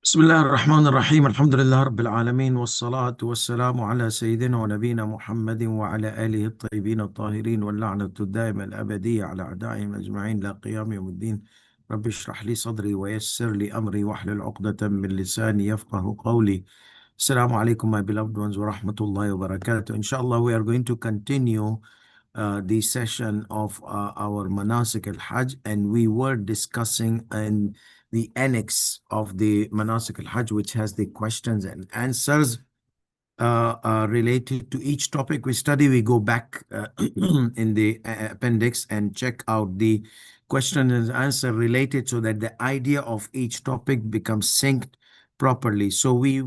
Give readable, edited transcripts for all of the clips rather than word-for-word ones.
بسم الله الرحمن الرحيم الحمد لله رب العالمين والصلاة والسلام على سيدنا ونبينا محمد وعلى آله الطيبين الطاهرين واللعنة الدائمة الأبدية على أعدائهم أجمعين لا قيام يوم الدين. رب اشرح لي صدري ويسر لي أمري واحلل عقدة من لساني يفقه قولي. السلام عليكم my beloved ones ورحمة الله وبركاته. Inshallah we are going to continue the session of our Manasik al-Hajj, and we were discussing in the annex of the Manasik al-Hajj, which has the questions and answers related to each topic we study. We go back in the appendix and check out the question and answer related so that the idea of each topic becomes synced properly. So we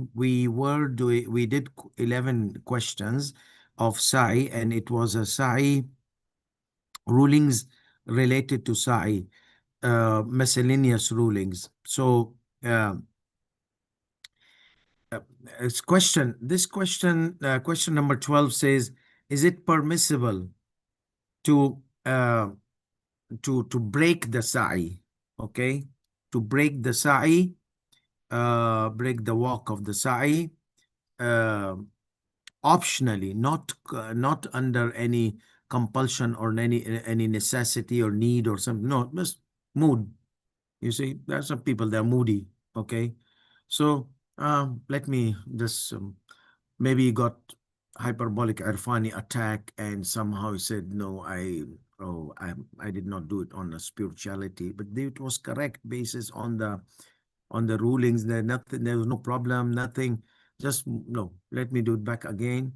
did 11 questions of SAEE, and it was a SAEE rulings related to SAEE, miscellaneous rulings. So question number 12 says, is it permissible to break the SAEE? Okay, to break the SAEE, break the walk of the SAEE, optionally, not under any compulsion or any necessity or need or something. No, just mood. You see, there are some people, they're moody. Okay, so let me just maybe he got hyperbolic Irfani attack, and somehow he said, no, I did not do it on a spirituality, but it was correct basis on the rulings. There was no problem, nothing. Just no, let me do it back again.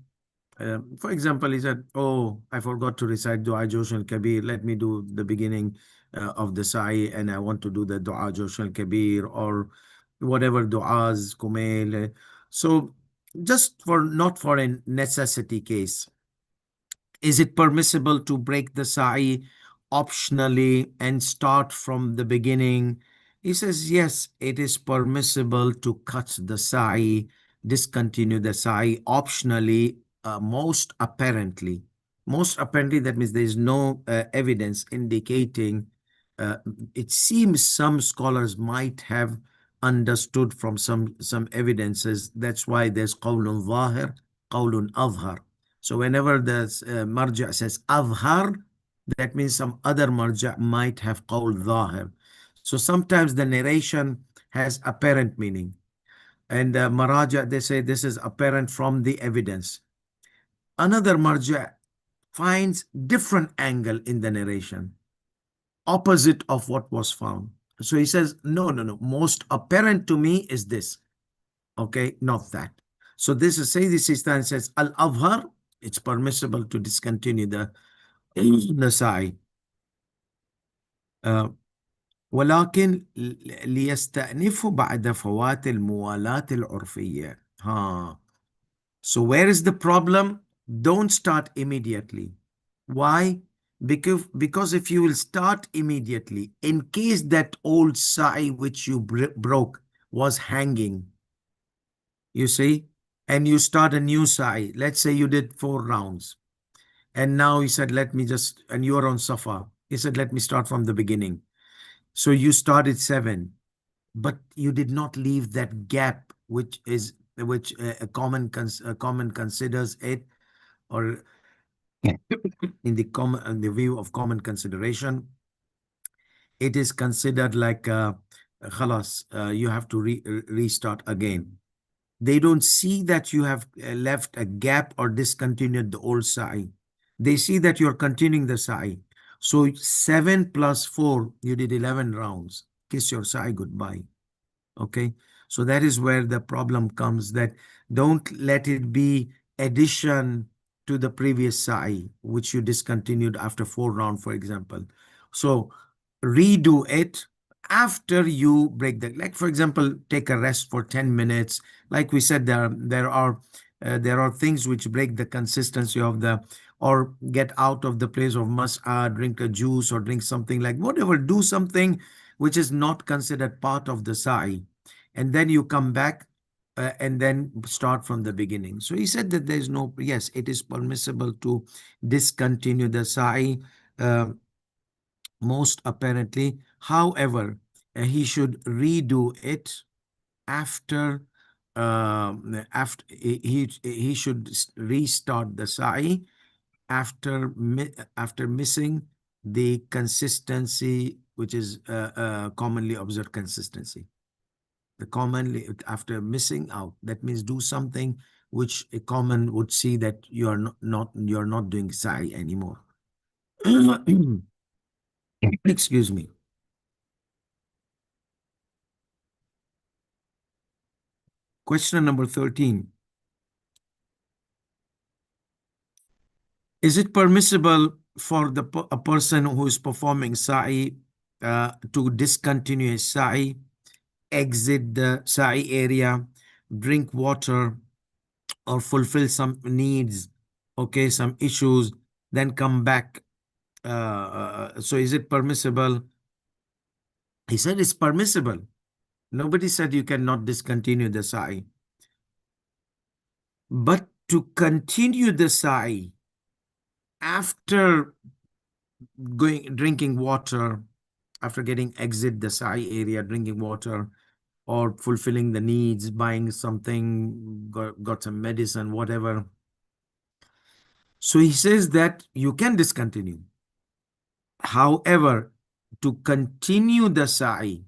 For example, he said, oh, I forgot to recite Dua Josh al-Kabir. Let me do the beginning of the Sa'i, and I want to do the Dua Josh al-Kabir or whatever du'as, kumail. So just not for a necessity case. Is it permissible to break the sa'i optionally and start from the beginning? He says, yes, it is permissible to cut the sa'i, discontinue the sa'i optionally, most apparently. Most apparently, that means there is no evidence indicating. It seems some scholars might have understood from some evidences. That's why there's qawlun zahir, qawlun azhar. So whenever the marja says azhar, that means some other marja might have qawl zahir. So sometimes the narration has apparent meaning. And maraja, they say this is apparent from the evidence. Another marja finds different angle in the narration, opposite of what was found. So he says, no. Most apparent to me is this. Okay, not that. So this is, say, this Sistani says, al-azhar, it's permissible to discontinue the sa'i. ولكن ليستأنفوا بعد فوات الموالاة العرفية. So where is the problem? Don't start immediately. Why? Because if you will start immediately, in case that old sa'i which you broke was hanging, you see, and you start a new sa'i, let's say you did 4 rounds, and now he said, and you are on SAFAA. He said, let me start from the beginning. So you started 7, but you did not leave that gap, which a common considers it, or in the view of common consideration, it is considered like khalas, you have to restart again. They don't see that you have left a gap or discontinued the old sa'i. They see that you're continuing the sa'i. So 7 plus 4, you did 11 rounds. Kiss your sa'i goodbye. Okay, so that is where the problem comes, that don't let it be addition to the previous sa'i, which you discontinued after 4 rounds, for example. So redo it after you break the, like, for example, take a rest for 10 minutes. Like we said, there are things which break the consistency of the, or get out of the place of mas'ah, drink a juice or drink something, like whatever, do something which is not considered part of the sa'i, and then you come back and then start from the beginning. So he said that there's no, yes, it is permissible to discontinue the sa'i, most apparently. However, he should redo it after he should restart the sa'i after missing the consistency, which is commonly observed consistency. The commonly after missing out, that means do something which a common would see that you are you're not doing sa'i anymore. Excuse me. Question number 13. Is it permissible for a person who is performing sa'i to discontinue his sa'i, exit the sa'i area, drink water, or fulfill some needs, okay, some issues, then come back? So is it permissible? He said it's permissible. Nobody said you cannot discontinue the sa'i. But to continue the sa'i after drinking water, after getting exit the sa'i area, drinking water, or fulfilling the needs, buying something, got some medicine, whatever. So he says that you can discontinue. However, to continue the sa'i,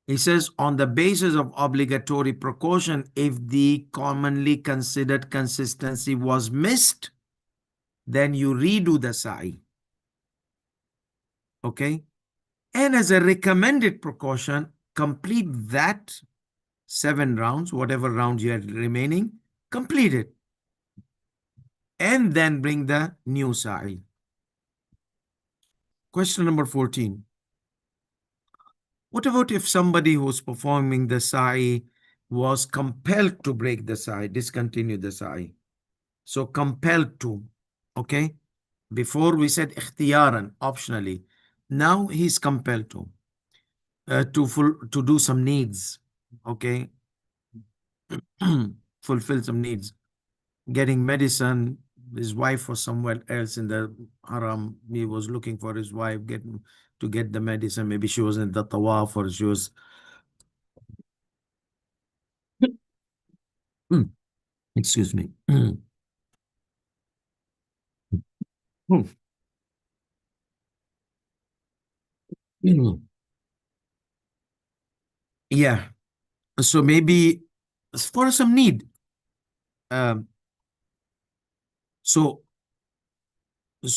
he says on the basis of obligatory precaution, if the commonly considered consistency was missed, then you redo the sa'i. Okay? And as a recommended precaution, complete that 7 rounds, whatever rounds you have remaining, complete it. And then bring the new sa'i. Question number 14. What about if somebody who's performing the sa'i was compelled to break the sa'i, discontinue the sa'i? So compelled to, okay? Before we said ikhtiyaran, optionally. Now he's compelled to do some needs, okay? Fulfill some needs. Getting medicine, his wife was somewhere else in the haram. He was looking for his wife, to get the medicine. Maybe she was in the tawaf, or she was... Excuse me. Yeah. So maybe for some need. Um, so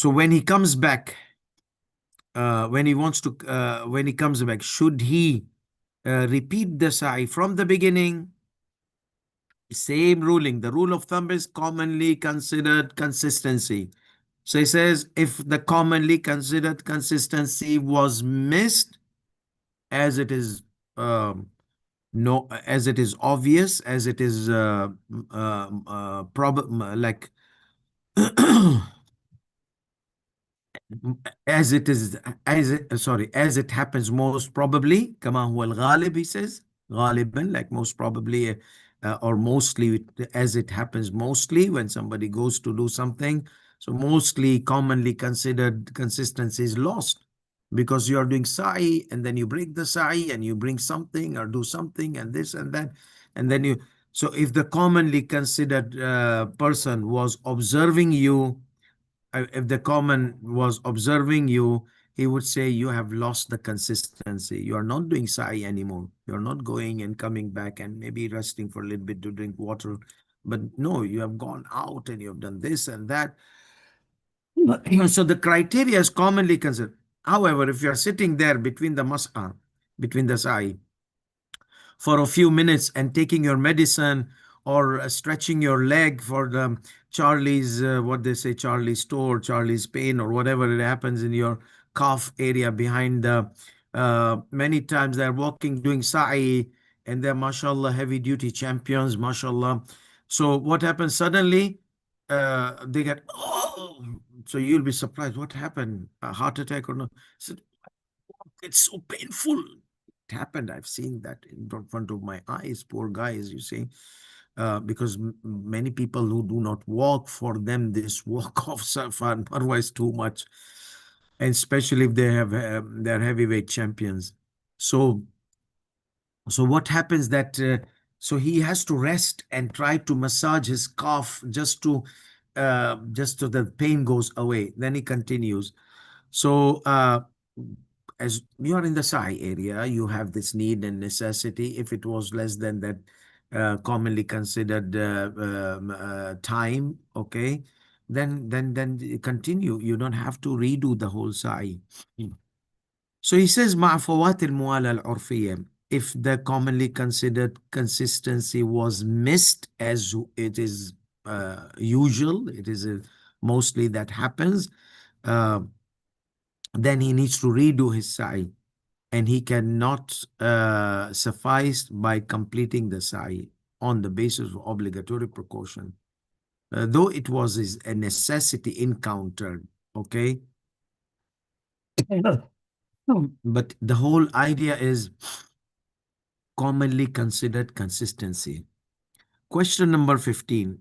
when he comes back, when he comes back, should he repeat the sa'i from the beginning? Same ruling. The rule of thumb is commonly considered consistency. So he says if the commonly considered consistency was missed, as it is no, as it is obvious, as it is like as it is as it happens most probably, كما هو الغالب, he says غالبا, like most probably, or mostly, as it happens mostly when somebody goes to do something. So mostly commonly considered consistency is lost, because you are doing sa'i and then you break the sa'i and you bring something or do something and this and that, and then you... So if the commonly considered person was observing you, if the common was observing you, he would say you have lost the consistency. You are not doing sa'i anymore. You're not going and coming back and maybe resting for a little bit to drink water. But no, you have gone out and you have done this and that. So the criteria is commonly considered. However, if you are sitting there between the mas'ah, between the sa'i, for a few minutes and taking your medicine, or stretching your leg for the Charlie's, what they say, Charlie's store, Charlie's pain, or whatever it happens in your calf area behind the... many times they're walking, doing sa'i, and they're, mashallah, heavy duty champions, mashallah. So what happens suddenly? They get, oh, so you'll be surprised. What happened? A heart attack or not? So it's so painful. It happened. I've seen that in front of my eyes. Poor guys, you see. Because many people who do not walk, for them this walk of SAFAA and MARWA is too much, and especially if they have they're heavyweight champions. So So what happens that so he has to rest and try to massage his calf just so the pain goes away. Then he continues. So as you are in the SAEE area, you have this need and necessity. If it was less than that commonly considered time, okay, then you continue. You don't have to redo the whole SAEE. So he says, مع فوات الموالة العرفية, if the commonly considered consistency was missed, as it is usual, it is mostly that happens, uh, then he needs to redo his sa'i, and he cannot suffice by completing the sa'i on the basis of obligatory precaution. Though it was a necessity encountered, okay? But the whole idea is commonly considered consistency. Question number 15.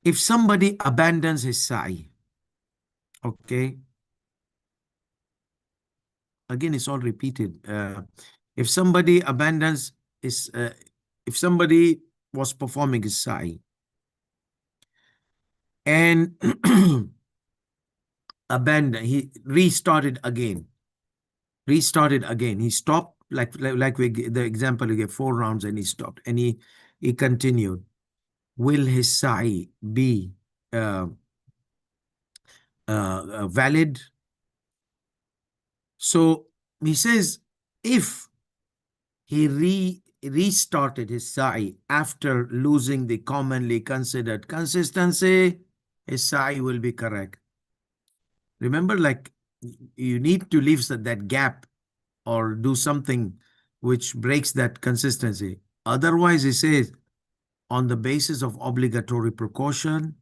If somebody abandons his sa'i, okay, again, it's all repeated. If somebody abandons his, if somebody was performing his sa'i and abandoned, he restarted again. He stopped, like the example you gave, 4 rounds, and he stopped, and he continued. Will his sa'i be valid? So he says, if he restarted his sa'i after losing the commonly considered consistency, his sa'i will be correct. Remember, like, you need to leave that gap or do something which breaks that consistency. Otherwise, he says, on the basis of obligatory precaution,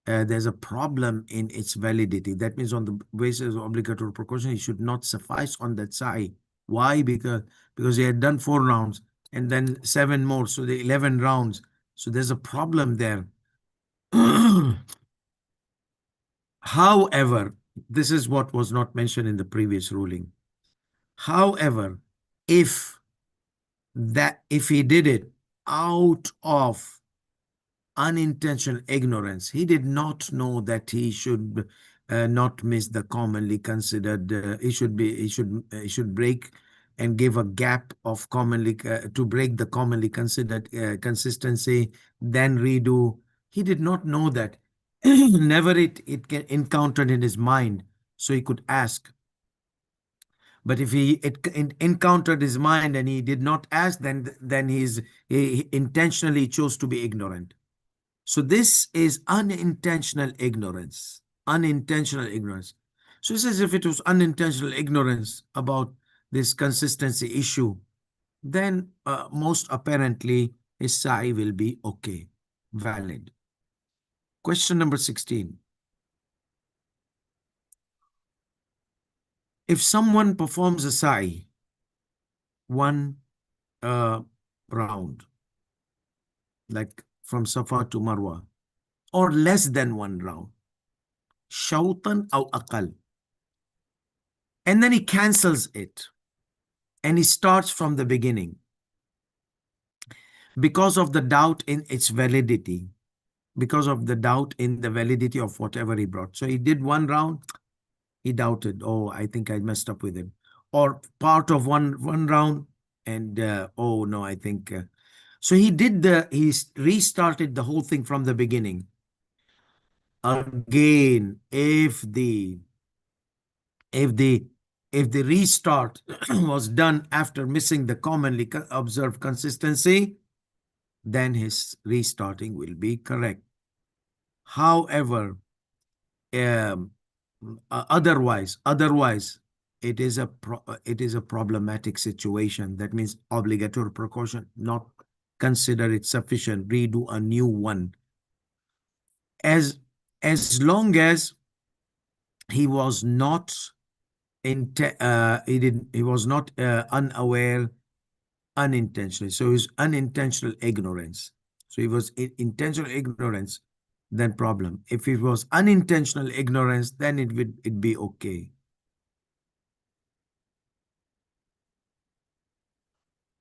there's a problem in its validity. That means on the basis of obligatory precaution, it should not suffice on that sa'i. Why? Because he had done 4 rounds and then 7 more, so the 11 rounds. So there's a problem there. However, this is what was not mentioned in the previous ruling. However, if he did it out of unintentional ignorance, he did not know that he should not miss the commonly considered, he should break and give a gap of commonly to break the commonly considered consistency, then redo. He did not know that. Never it encountered in his mind, so he could ask. But if it encountered his mind and he did not ask, then he intentionally chose to be ignorant. So this is unintentional ignorance. Unintentional ignorance. So it says, if it was unintentional ignorance about this consistency issue, then most apparently his sa'i will be okay, valid. Question number 16. If someone performs a sa'i 1 round, like from Safa to Marwa, or less than 1 round, shawtan aw aqal, and then he cancels it and he starts from the beginning because of the doubt in its validity, because of the doubt in the validity of whatever he brought. So he did 1 round, he doubted, oh, I think I messed up with him, or part of one round, and oh no, I think so he restarted the whole thing from the beginning. Again, if the restart was done after missing the commonly observed consistency, then his restarting will be correct. However, otherwise, it is a problematic situation. That means obligatory precaution, not consider it sufficient. Redo a new one. As long as he was not he was not unaware unintentionally. So it was unintentional ignorance. So it was intentional ignorance, then problem. If it was unintentional ignorance, then it'd be okay.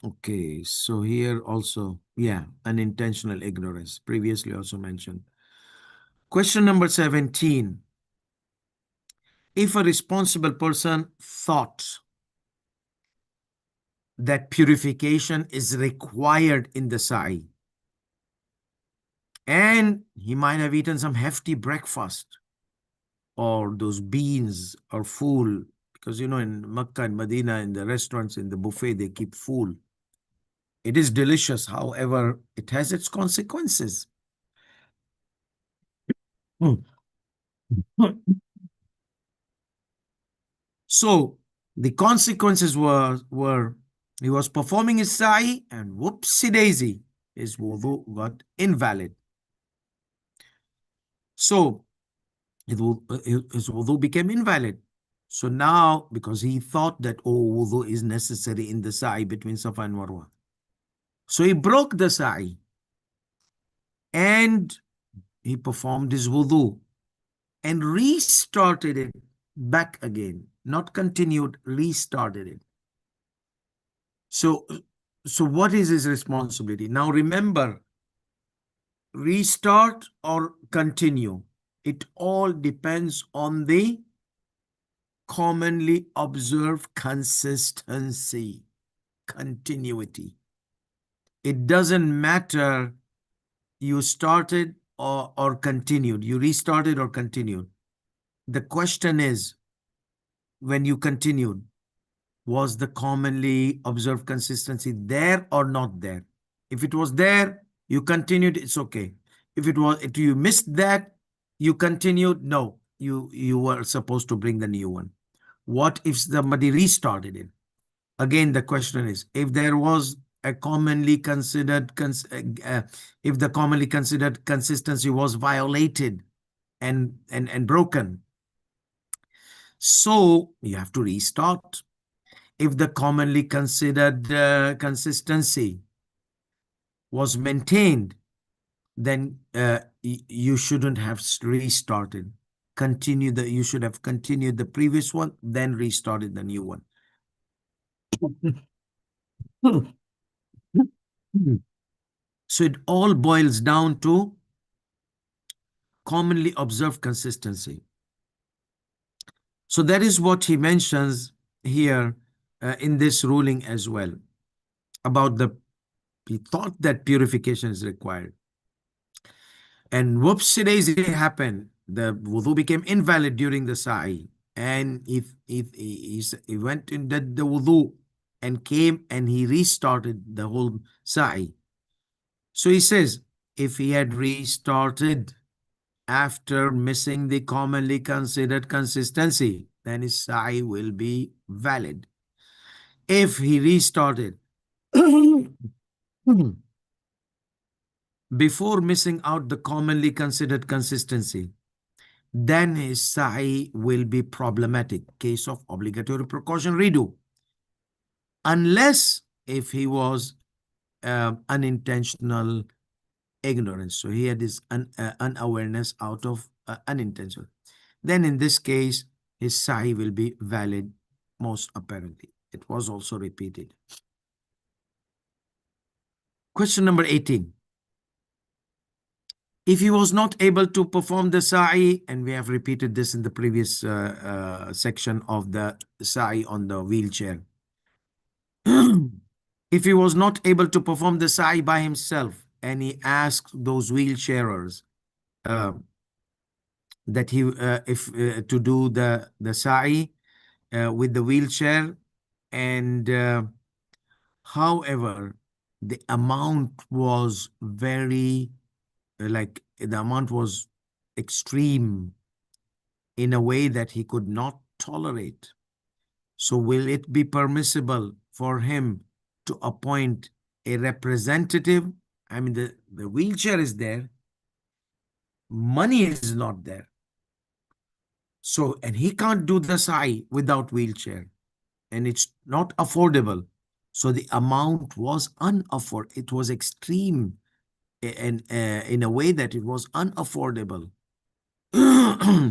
Okay, so here also, yeah, unintentional ignorance, previously also mentioned. Question number 17. If a responsible person thought that purification is required in the sa'i, and he might have eaten some hefty breakfast or those beans or fool, because in Makkah and Medina, in the restaurants, in the buffet, they keep fool. It is delicious, however, it has its consequences. Hmm. So the consequences were he was performing his sa'i and whoopsie daisy, his wudu got invalid. So his wudu became invalid. So now, because he thought that, wudu is necessary in the sa'i between Safa and Marwa. So he broke the sa'i and he performed his wudu and restarted it back again, not continued, restarted it. So, so what is his responsibility? Now remember, restart or continue, it all depends on the commonly observed consistency, continuity. It doesn't matter you started or continued, you restarted or continued. The question is, when you continued, was the commonly observed consistency there or not there? If it was there, you continued, it's okay. If you missed that, you continued, no, you were supposed to bring the new one. What if somebody restarted it? Again, the question is, if there was a commonly considered, if the commonly considered consistency was violated and broken, so you have to restart. If the commonly considered consistency was maintained, then you shouldn't have restarted. You should have continued the previous one, then restarted the new one. So it all boils down to commonly observed consistency. So that is what he mentions here in this ruling as well, about he thought that purification is required. And whoopsie daisy happened. The wudu became invalid during the sa'i. And if he went in the wudu and came and he restarted the whole sa'i. So he says, if he had restarted after missing the commonly considered consistency, then his sa'i will be valid. If he restarted before missing out the commonly considered consistency, then his sa'i will be problematic. Case of obligatory precaution redo. Unless if he was unintentional ignorance. So he had this unawareness out of unintentional. Then in this case, his sa'i will be valid, most apparently. It was also repeated. Question number 18. If he was not able to perform the sa'i, and we have repeated this in the previous section of the sa'i on the wheelchair. If he was not able to perform the sa'i by himself, and he asked those wheelchairers that if to do the sa'i with the wheelchair, and however, the amount was very the amount was extreme in a way that he could not tolerate. So will it be permissible for him to appoint a representative? I mean, the wheelchair is there, money is not there. So, and he can't do the sa'i without wheelchair, and it's not affordable. So the amount was unaffordable. It was extreme, and in a way that it was unaffordable.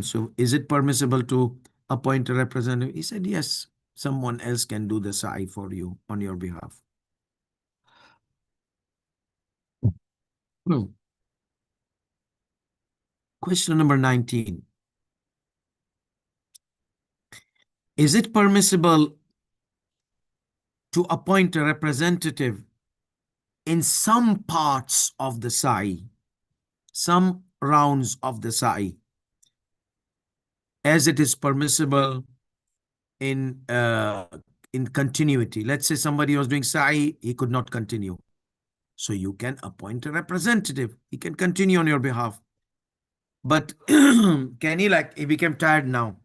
So is it permissible to appoint a representative? He said, yes, someone else can do the sa'i for you on your behalf. Question number 19. Is it permissible to appoint a representative in some parts of the SAEE, some rounds of the SAEE, as it is permissible in continuity? Let's say somebody was doing SAEE, he could not continue. So you can appoint a representative. He can continue on your behalf. But can he, like, he became tired now.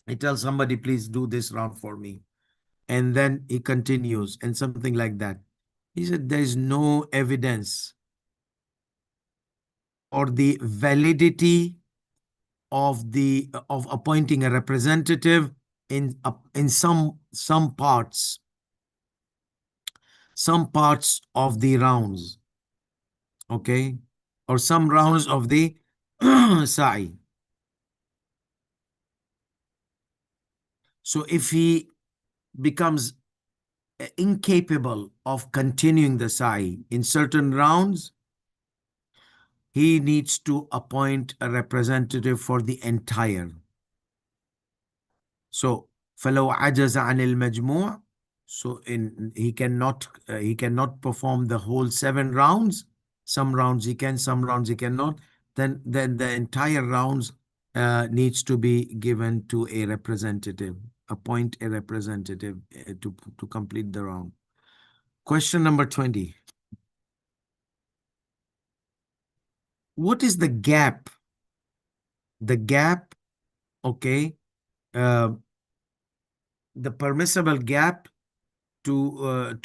He tells somebody, please do this round for me. And then he continues and something like that. He said there is no evidence or the validity of appointing a representative in some parts of the rounds, okay, or some rounds of the SAEE. So if he becomes incapable of continuing the SAEE in certain rounds, he needs to appoint a representative for the entire. So فلو عجز عن المجموع, so he cannot perform the whole 7 rounds. Some rounds he can, some rounds he cannot. Then the entire rounds needs to be given to a representative. Appoint a representative to complete the round. Question number 20. What is the gap? The gap, okay, the permissible gap to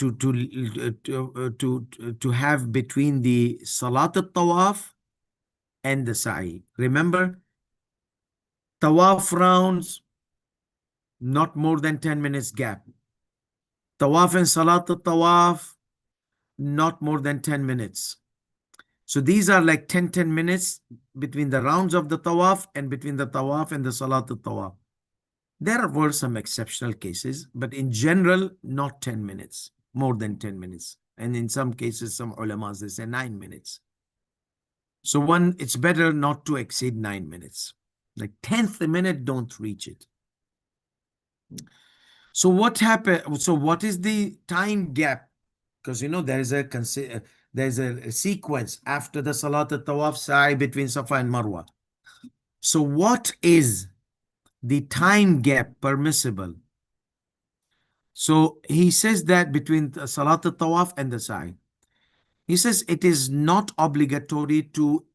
have between the Salat al-Tawaf and the SAEE. Remember, Tawaf rounds, not more than 10 minutes gap. Tawaf and Salat al-Tawaf, not more than 10 minutes. So these are like 10 minutes between the rounds of the Tawaf and between the Tawaf and the Salat al-Tawaf. There were some exceptional cases, but in general, not 10 minutes, more than 10 minutes. And in some cases, some ulamas, they say 9 minutes. So it's better not to exceed 9 minutes. Like 10th minute, don't reach it. So what happened? So what is the time gap? Because there is a sequence after the Salat al-Tawaf sa'i between Safa and Marwa. So what is the time gap permissible? So he says that between the Salat al-Tawaf and the sa'i, he says it is not obligatory to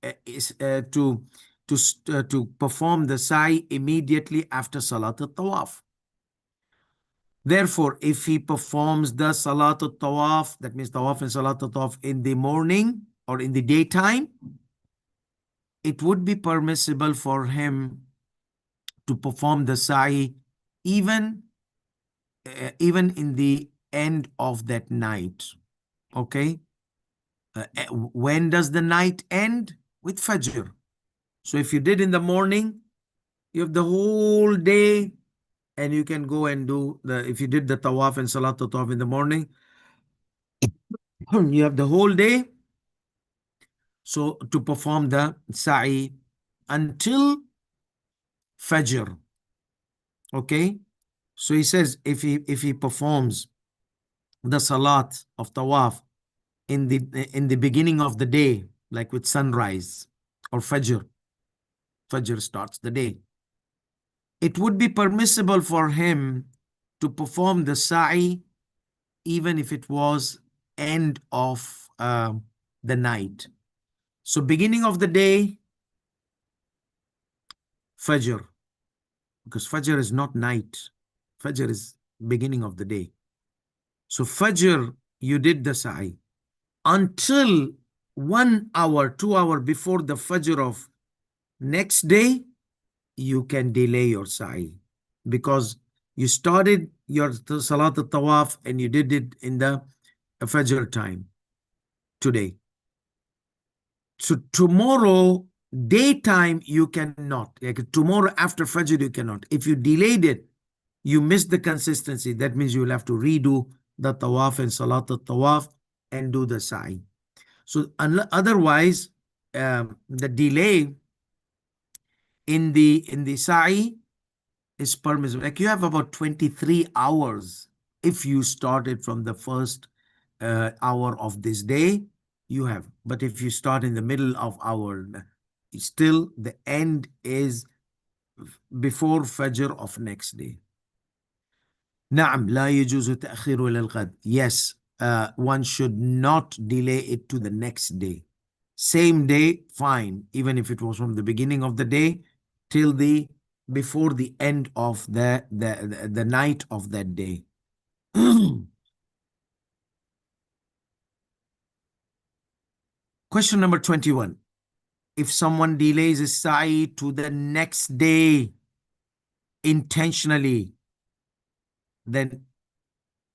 perform the sa'i immediately after Salat al-Tawaf. Therefore, if he performs the Salat al-Tawaf, that means Tawaf and Salat al-Tawaf in the morning or in the daytime, it would be permissible for him to perform the sa'i even in the end of that night. Okay? When does the night end? With Fajr. So if you did in the morning, you have the whole day, and you can go and do if you did the Tawaf and Salat al-Tawaf in the morning, you have the whole day. So to perform the sa'i until Fajr. Okay? So he says if he performs the Salat of Tawaf in the beginning of the day, like with sunrise or Fajr starts the day, it would be permissible for him to perform the sa'i even if it was end of the night. So beginning of the day, Fajr, because Fajr is not night. Fajr is beginning of the day. So Fajr, you did the sa'i. Until 1 hour, 2 hours before the Fajr of next day, you can delay your sa'i, because you started your Salat al-Tawaf and you did it in the Fajr time today. So tomorrow, daytime, you cannot. Like tomorrow after Fajr, you cannot. If you delayed it, you missed the consistency. That means you will have to redo the Tawaf and Salat al-Tawaf and do the sa'i. So otherwise, the delay in the sa'i is permissible. Like you have about 23 hours if you started from the first hour of this day, you have. But if you start in the middle of hour, still the end is before Fajr of next day. نعم لا يجوز تأخير إلى الغد. Yes, one should not delay it to the next day. Same day, fine, even if it was from the beginning of the day till the before the end of the night of that day. Question number 21. If someone delays a sa'i to the next day intentionally, then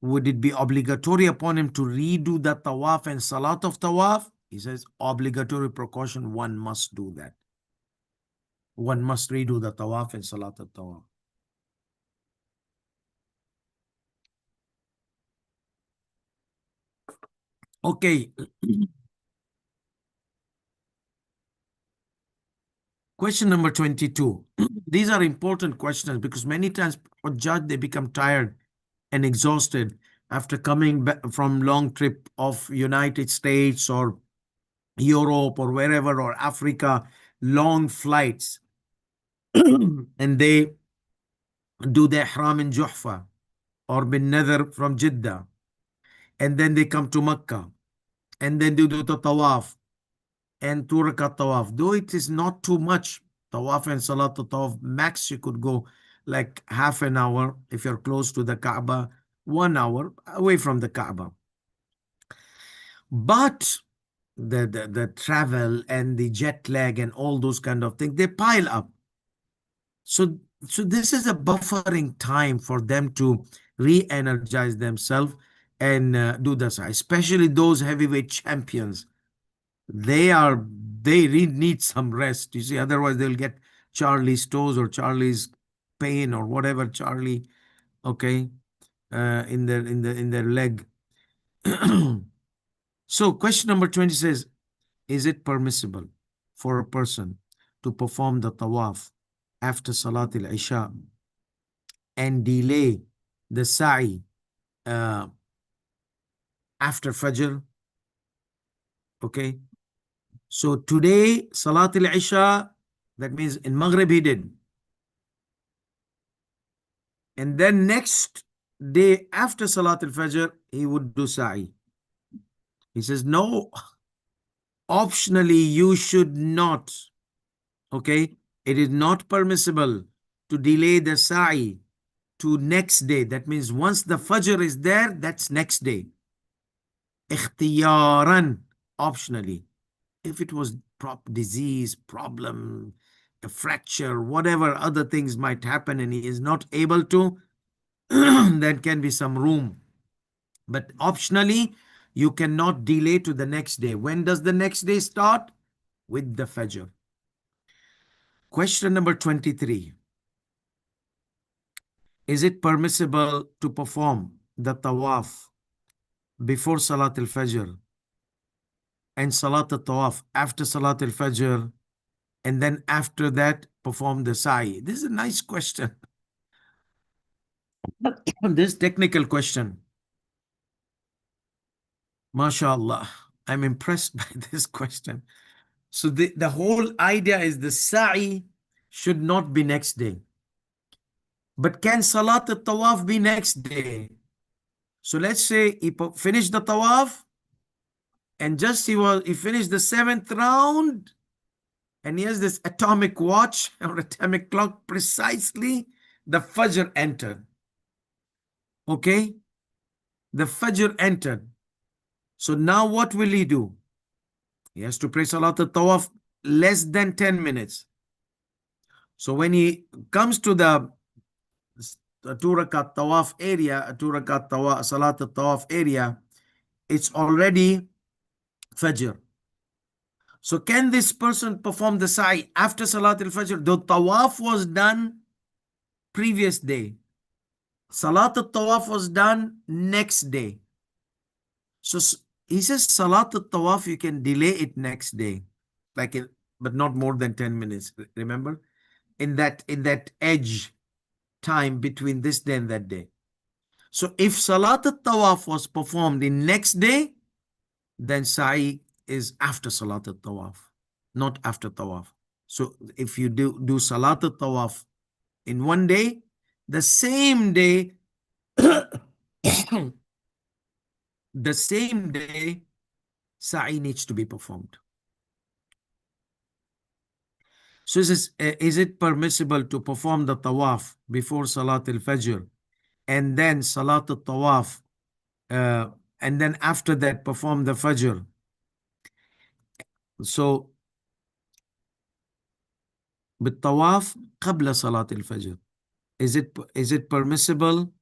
would it be obligatory upon him to redo the tawaf and salat of tawaf? He says, obligatory precaution, one must do that. One must redo the tawaf and salat of tawaf. Okay. Question number 22. These are important questions because many times HAJJ, they become tired and exhausted after coming back from long trip of United States or Europe or wherever, or Africa, long flights. And they do the ihram in Juhfa or bin Nadhr from Jeddah. And then they come to Mecca. And then they do the tawaf and 2 rakat tawaf. Though it is not too much, tawaf and salat tawaf, max you could go like half an hour if you're close to the Kaaba, 1 hour away from the Kaaba. But the travel and the jet lag and all those kind of things, they pile up. So this is a buffering time for them to re-energize themselves and do this, especially those heavyweight champions. They really need some rest. You see, otherwise they'll get Charlie's toes or Charlie's pain or whatever Charlie, okay, in their leg. So question number 20 says, is it permissible for a person to perform the tawaf after Salat al-Isha and delay the sa'i after Fajr? Okay. So today, Salat al-Isha, that means in Maghrib he did. And then next day after Salat al-Fajr, he would do sa'i. He says, no, optionally you should not. Okay. It is not permissible to delay the sa'i to next day. That means once the Fajr is there, that's next day. Ikhtiyaran, optionally. If it was disease, problem, a fracture, whatever other things might happen and he is not able to, there can be some room. But optionally, you cannot delay to the next day. When does the next day start? With the Fajr. Question number 23. Is it permissible to perform the tawaf before Salat al-Fajr and Salat al-Tawaf after Salat al-Fajr, and then after that perform the sa'i? This is a nice question. This technical question. MashaAllah. I'm impressed by this question. So the whole idea is the sa'i should not be next day. But can Salat al-Tawaf be next day? So let's say he finished the Tawaf and just he finished the 7th round and he has this atomic watch or atomic clock, precisely the Fajr entered. Okay? The Fajr entered. So now what will he do? He has to pray Salat al-Tawaf less than 10 minutes. So when he comes to the 2 rakat Tawaf area, 2 rakat Tawaf, Salat al-Tawaf area, it's already Fajr. So can this person perform the sa'i after Salat al-Fajr? The Tawaf was done previous day. Salat al-Tawaf was done next day. So He says Salat al-Tawaf, you can delay it next day, but not more than 10 minutes. Remember? In that edge time between this day and that day. So if Salat al-Tawaf was performed in next day, then Sa'i is after Salat al-Tawaf, not after Tawaf. So if you do Salat al-Tawaf in one day, the same day, the same day, Sa'i needs to be performed. So is it permissible to perform the Tawaf before Salat al-Fajr and then Salat al-Tawaf and then after that perform the Fajr? So بالطواف قبل صلاة الفجر. Is it permissible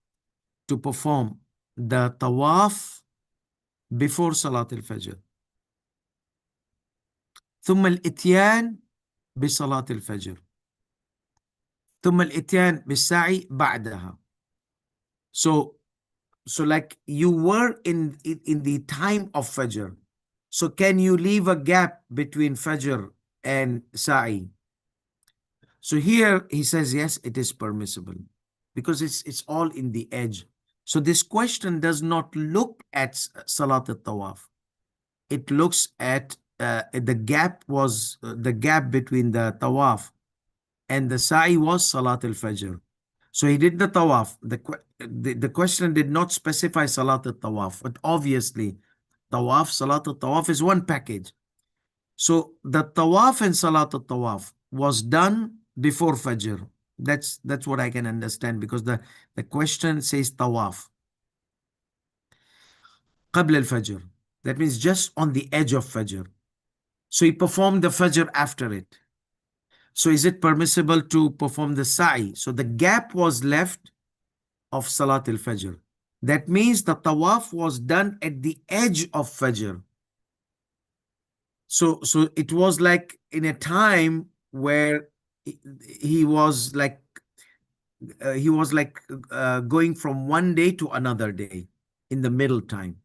to perform the tawaf before صلاة الفجر ثم الإتيان بصلاة الفجر ثم الإتيان بالسعي بعدها. So like you were in the time of Fajr. So can you leave a gap between Fajr and Sa'i? So here he says, yes, it is permissible because it's all in the edge. So this question does not look at Salat al-Tawaf. It looks at the gap between the Tawaf and the Sa'i was Salat al-Fajr. So he did the Tawaf. The question did not specify Salat al-Tawaf, but obviously Tawaf, Salat al-Tawaf is one package. So the Tawaf and Salat al-Tawaf was done before Fajr. That's what I can understand because the question says Tawaf. قبل الفجر. That means just on the edge of Fajr. So he performed the Fajr after it. So is it permissible to perform the Sa'i? So the gap was left of Salat al-Fajr. That means the Tawaf was done at the edge of Fajr. So it was like in a time where he was like going from one day to another day in the middle time.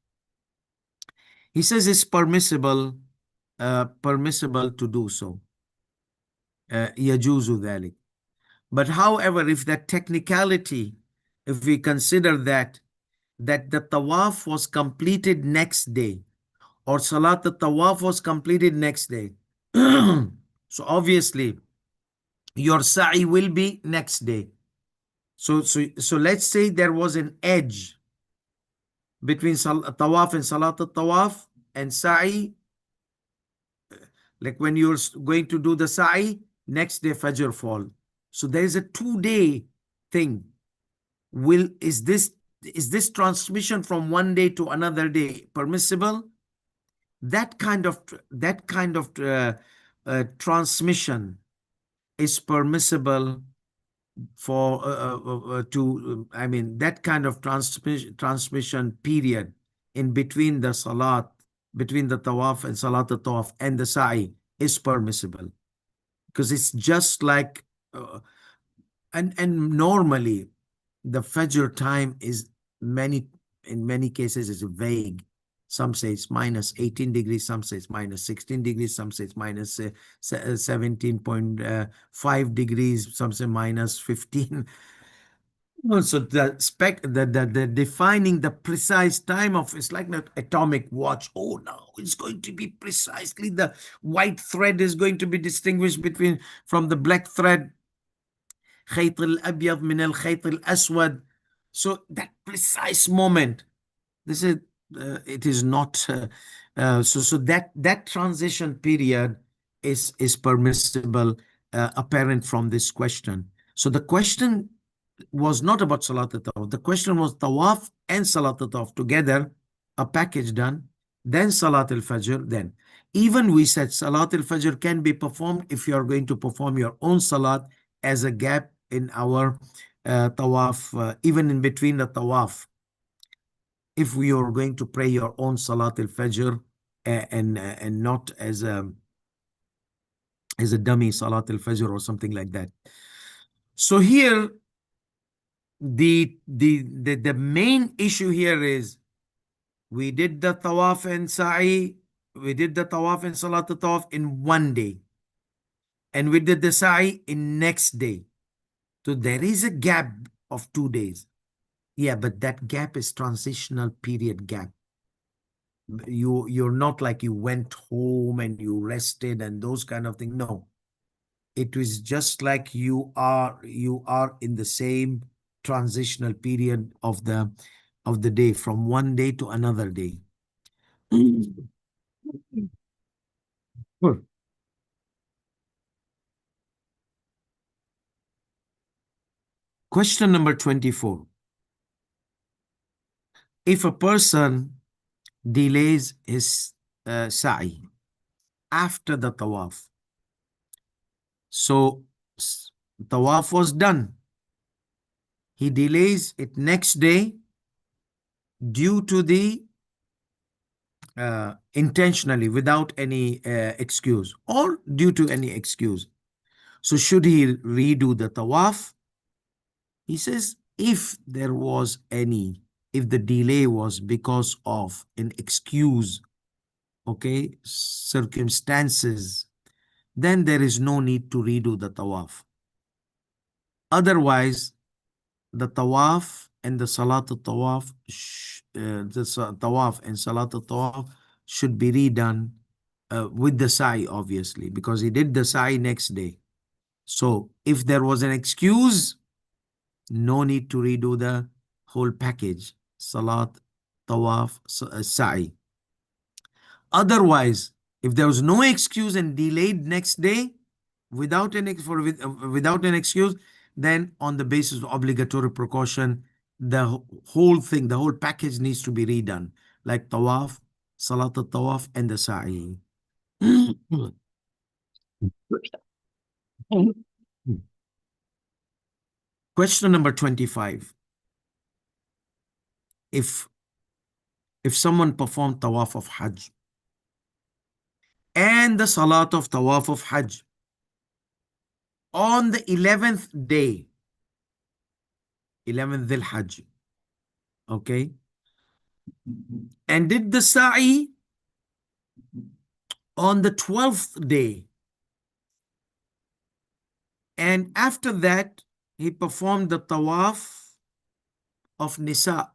He says it's permissible to do so. يجوز ذلك. But however, if that technicality, if we consider that the tawaf was completed next day, or Salat al-Tawaf was completed next day, so obviously your sa'i will be next day. So let's say there was an edge between Tawaf and Salat al-Tawaf and sa'i. Like when you're going to do the sa'i, next day Fajr fall. So there is a 2-day thing. Is this transmission from one day to another day permissible? That kind of transmission is permissible for that kind of transmission period in between the salat, between the tawaf and salat al-tawaf and the sa'i is permissible because it's just like and normally the Fajr time is in many cases is vague. Some say it's minus 18 degrees, some say it's minus 16 degrees, some say it's minus 17.5 degrees, some say minus 15. So the defining the precise time of it's like an atomic watch. Oh no, it's going to be precisely the white thread is going to be distinguished from the black thread. خيط الأبيض من الخيط الأسود. So that precise moment, this is it is not so that transition period is permissible, apparent from this question. So the question was not about Salat al-Tawaf. The question was Tawaf and Salat al-Tawaf together, a package done, then Salat al-Fajr. Then even we said Salat al-Fajr can be performed if you are going to perform your own Salat as a gap in our Tawaf, even in between the Tawaf. If we are going to pray your own Salat al-Fajr and not as a dummy Salat al-Fajr or something like that. So here the main issue here is We did the tawaf and sa'i. We did the tawaf and salat tawaf in one day. And we did the sa'i in next day. So there is a gap of 2 days. Yeah, but that gap is transitional period gap. You're not like you went home and you rested and those kind of things. No. It was just like you are in the same transitional period of the day from one day to another day. Good. Question number 24. If a person delays his sa'i after the tawaf, so tawaf was done, he delays it next day due to the intentionally without any excuse or due to any excuse. So should he redo the tawaf? He says if the delay was because of an excuse, okay, circumstances, then there is no need to redo the tawaf. Otherwise, the tawaf and the salat al-tawaf, tawaf and salat al-tawaf should be redone with the sa'i, obviously, because he did the sa'i next day. So if there was an excuse, no need to redo the whole package, salat, tawaf, sa'i. Otherwise, if there was no excuse and delayed next day without an excuse, then on the basis of obligatory precaution, the whole thing, the whole package needs to be redone, like tawaf, salat al-tawaf, and the sa'i. Question number 25. If someone performed tawaf of Hajj and the salat of tawaf of Hajj on the 11th day, 11th Dhul Hajj, okay, and did the sa'i on the 12th day, and after that he performed the tawaf of Nisa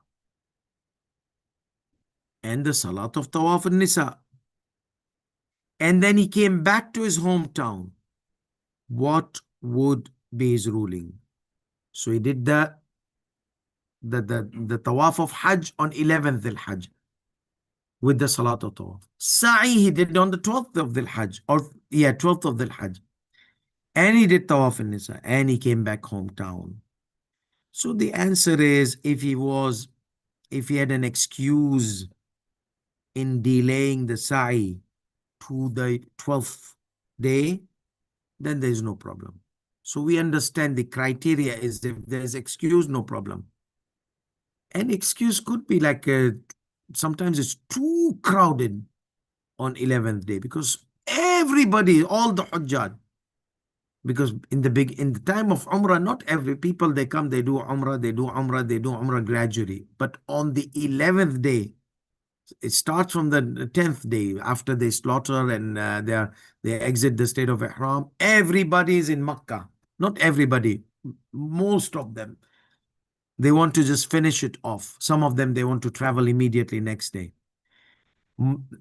and the salat of tawaf of Nisa, and then he came back to his hometown, what would be his ruling? So he did the tawaf of Hajj on 11th Dhul Hajj with the salat of tawaf. Sa'i he did on the 12th of Dhul Hajj, 12th of Dhul Hajj. And he did tawaf in Nisa and he came back hometown. So the answer is if he had an excuse in delaying the sa'i to the 12th day, then there is no problem. So we understand the criteria is if there's excuse, no problem. An excuse could be like sometimes it's too crowded on 11th day because everybody, all the Hujjaj, because in the time of Umrah, not every people they come, they do Umrah gradually. But on the 11th day, it starts from the 10th day after they slaughter and they exit the state of Ihram. Everybody is in Makkah. Not everybody, most of them. They want to just finish it off. Some of them, they want to travel immediately next day.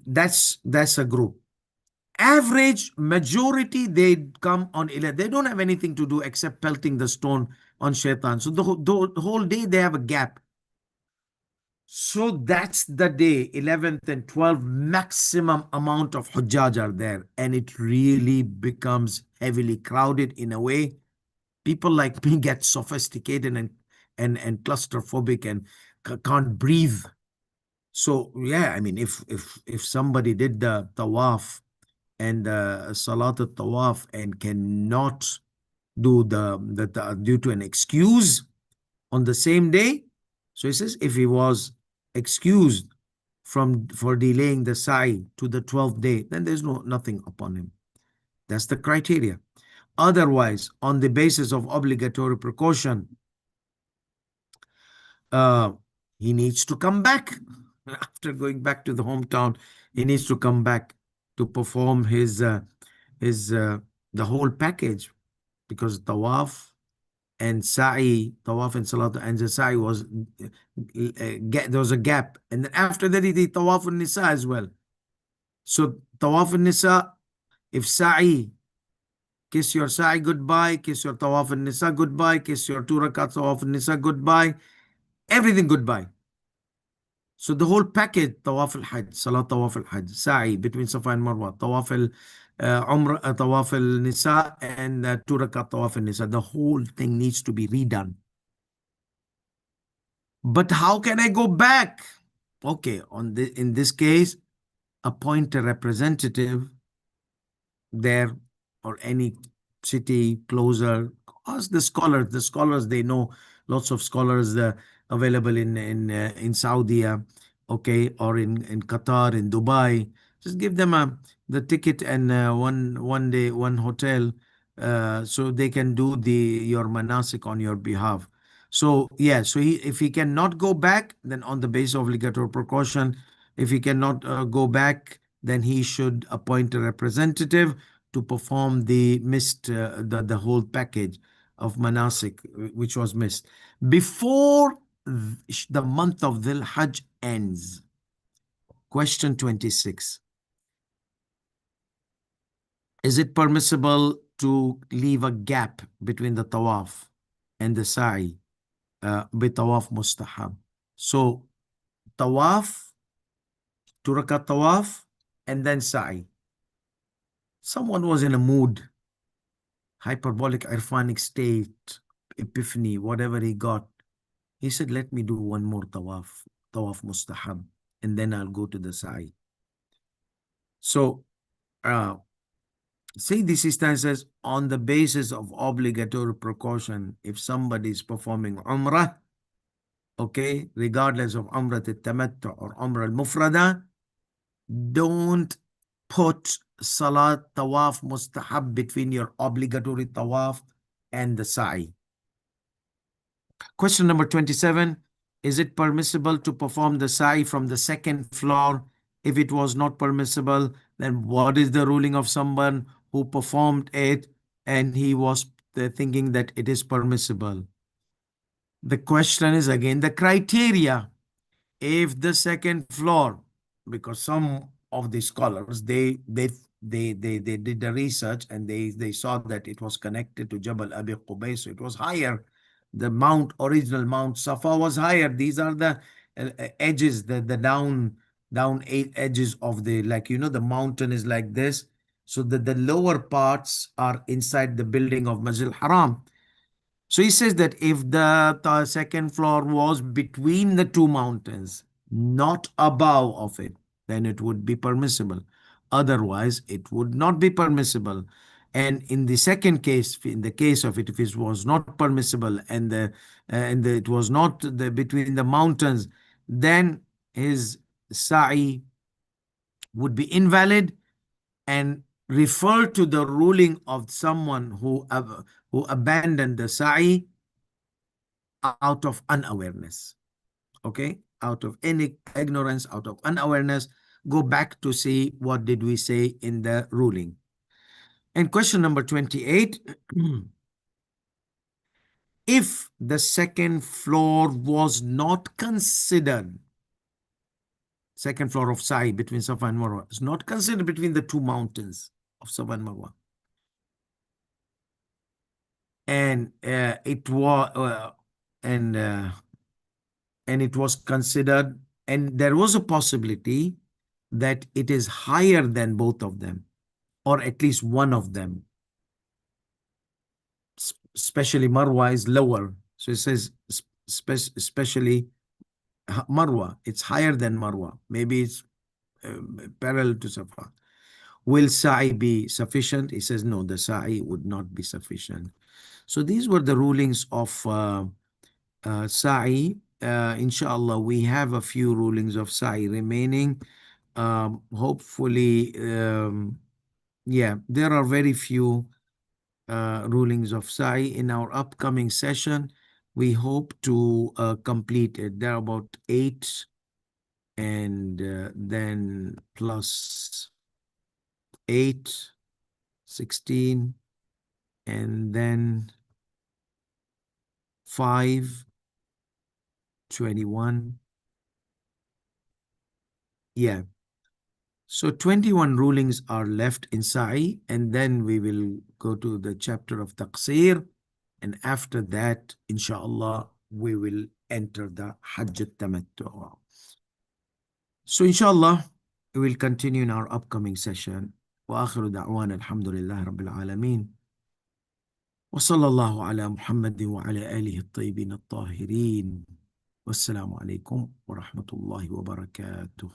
That's a group. Average majority, they come on 11. They don't have anything to do except pelting the stone on Shaitan. So the whole day they have a gap. So that's the day, 11th and 12th, maximum amount of Hujjaj are there. And it really becomes heavily crowded in a way. People like me get sophisticated and claustrophobic and can't breathe. So yeah, I mean, if somebody did the tawaf and salat al-tawaf and cannot do the due to an excuse on the same day, so he says if he was excused for delaying the sa'i to the 12th day, then there's nothing upon him. That's the criteria. Otherwise, on the basis of obligatory precaution, he needs to come back After going back to the hometown, he needs to come back to perform his the whole package, because tawaf and sa'i, tawaf and salat and the sa'i was there was a gap, and then after that he did tawaf and nisa as well. So tawaf and nisa, if sa'i, kiss your sa'i goodbye, kiss your tawaf and nisa goodbye, kiss your 2 rakat tawaf and nisa goodbye, everything goodbye. So the whole package, tawaf al-hajj, salat tawaf al-hajj, sa'i between Safa and Marwa, tawaf al-umrah, tawaf al-nisa, and 2 rakat tawaf al-nisa. The whole thing needs to be redone. But how can I go back? Okay, in this case, appoint a representative there, or any city closer. Ask the scholars. The scholars, they know lots of scholars available in Saudi, okay, or in Qatar, in Dubai. Just give them the ticket and one day, one hotel, so they can do your manasik on your behalf. So yeah, so if he cannot go back, then on the basis of obligatory precaution, if he cannot go back, then he should appoint a representative to perform the missed the whole package of manasik which was missed before the month of Dhul Hajj ends. Question 26. Is it permissible to leave a gap between the tawaf and the sa'i? Tawaf mustahab. So tawaf, 2 rakat tawaf, and then sa'i. Someone was in a mood, hyperbolic irfanic state, epiphany, whatever he got. He said, let me do one more tawaf, tawaf mustahab, and then I'll go to the sa'i. So, say this Sistani says, on the basis of obligatory precaution, if somebody is performing umrah, okay, regardless of umrah al-tamattu or umrah al-mufrada, don't put salat tawaf mustahab between your obligatory tawaf and the sa'i. Question number 27. Is it permissible to perform the sa'i from the second floor? If it was not permissible, then what is the ruling of someone who performed it and he was thinking that it is permissible? The question is again the criteria. If the second floor, because some of the scholars, they did the research and they saw that it was connected to Jabal Abi Qubays, so it was higher. The original Mount Safa was higher. These are the edges, the down 8 edges of the, like, the mountain is like this. So the lower parts are inside the building of Masjid Haram. So he says that if the second floor was between the two mountains, not above of it, then it would be permissible. Otherwise, it would not be permissible. And in the second case, in the case of it, if it was not permissible and it was not between the mountains, then his sa'i would be invalid, and refer to the ruling of someone who abandoned the sa'i out of unawareness. Okay, out of any ignorance, out of unawareness, go back to see what did we say in the ruling. And question number 28. If the second floor was not considered, second floor of sa'i between Safa and Marwa is not considered between the two mountains of Safa and Marwa, and it was and it was considered, and there was a possibility that it is higher than both of them, or at least one of them. Especially Marwa is lower. So it says especially Marwa, it's higher than Marwa. Maybe it's parallel to Safa. Will sa'i be sufficient? He says no, the sa'i would not be sufficient. So these were the rulings of sa'i. Inshallah, we have a few rulings of sa'i remaining. Hopefully, yeah, there are very few rulings of sa'i. In our upcoming session, we hope to complete it. There are about 8 and then plus 8, 16, and then 5, 21. Yeah. So 21 rulings are left in SAEE, and then we will go to the chapter of Taqsir. And after that, inshallah, we will enter the Hajj al-Tamattu. So inshallah, we will continue in our upcoming session. وآخر دعوانا الحمد لله رب العالمين وصلى الله على محمد وعلى آله الطيبين الطاهرين والسلام عليكم ورحمة الله وبركاته.